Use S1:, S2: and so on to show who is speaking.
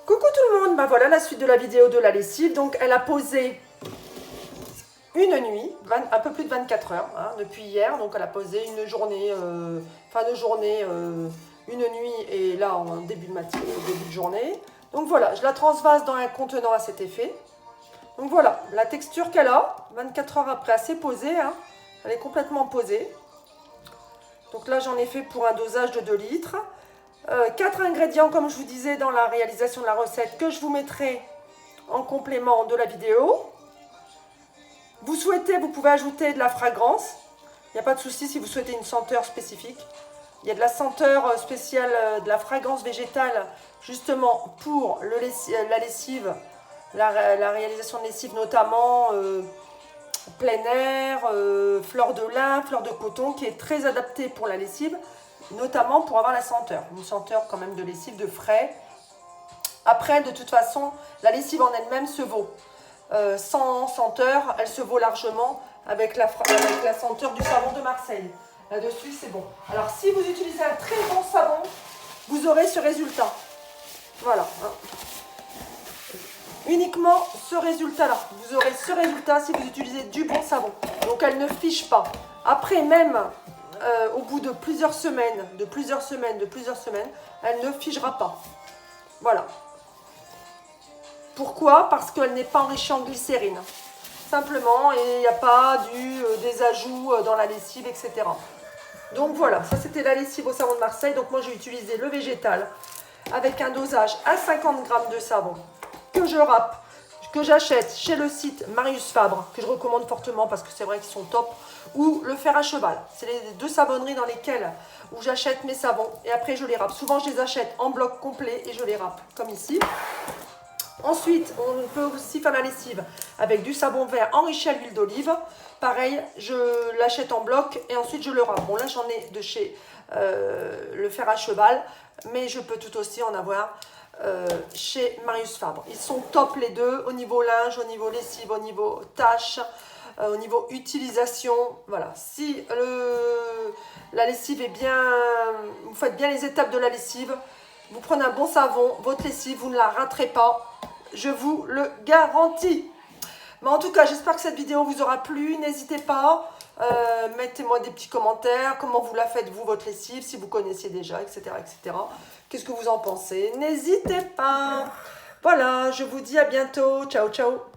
S1: Coucou tout le monde, ben voilà la suite de la vidéo de la lessive. Donc elle a posé une nuit, un peu plus de 24 heures depuis hier. Donc elle a posé une journée, fin de journée, une nuit et là en début de matinée, début de journée. Donc voilà, je la transvase dans un contenant à cet effet. Donc voilà, la texture qu'elle a, 24 heures après, elle s'est posée. Elle est complètement posée. Donc là j'en ai fait pour un dosage de 2 litres. 4 ingrédients comme je vous disais dans la réalisation de la recette que je vous mettrai en complément de la vidéo. Vous souhaitez, vous pouvez ajouter de la fragrance. Il n'y a pas de souci si vous souhaitez une senteur spécifique. Il y a de la senteur spéciale, de la fragrance végétale justement pour la lessive, la réalisation de lessive notamment plein air, fleur de lin, fleur de coton qui est très adaptée pour la lessive. Notamment pour avoir la senteur, une senteur quand même de lessive, de frais. Après, de toute façon, la lessive en elle-même se vaut. Sans senteur, elle se vaut largement avec la senteur du savon de Marseille. Là-dessus, c'est bon. Alors, si vous utilisez un très bon savon, vous aurez ce résultat. Voilà. Uniquement ce résultat-là. Vous aurez ce résultat si vous utilisez du bon savon. Donc, elle ne fiche pas. Après, même... au bout de plusieurs semaines, elle ne figera pas. Voilà. Pourquoi? Parce qu'elle n'est pas enrichie en glycérine. Simplement, et il n'y a pas des ajouts dans la lessive, etc. Donc voilà, ça c'était la lessive au savon de Marseille. Donc moi j'ai utilisé le végétal avec un dosage à 50 g de savon que je râpe, que j'achète chez le site Marius Fabre, que je recommande fortement parce que c'est vrai qu'ils sont top, ou le fer à cheval. C'est les deux savonneries dans lesquelles où j'achète mes savons et après je les râpe. Souvent je les achète en bloc complet et je les râpe comme ici. Ensuite, on peut aussi faire la lessive avec du savon vert enrichi à l'huile d'olive. Pareil, je l'achète en bloc et ensuite je le râpe. Bon là j'en ai de chez le fer à cheval, mais je peux tout aussi en avoir chez Marius Fabre. Ils sont top les deux au niveau linge, au niveau lessive, au niveau tâche, au niveau utilisation. Voilà, si la lessive est bien, vous faites bien les étapes de la lessive, vous prenez un bon savon, votre lessive, vous ne la raterez pas, je vous le garantis. Mais en tout cas, j'espère que cette vidéo vous aura plu. N'hésitez pas, mettez-moi des petits commentaires, comment vous la faites vous, votre lessive, si vous connaissiez déjà, etc. etc. Qu'est-ce que vous en pensez? N'hésitez pas. Voilà, je vous dis à bientôt. Ciao, ciao.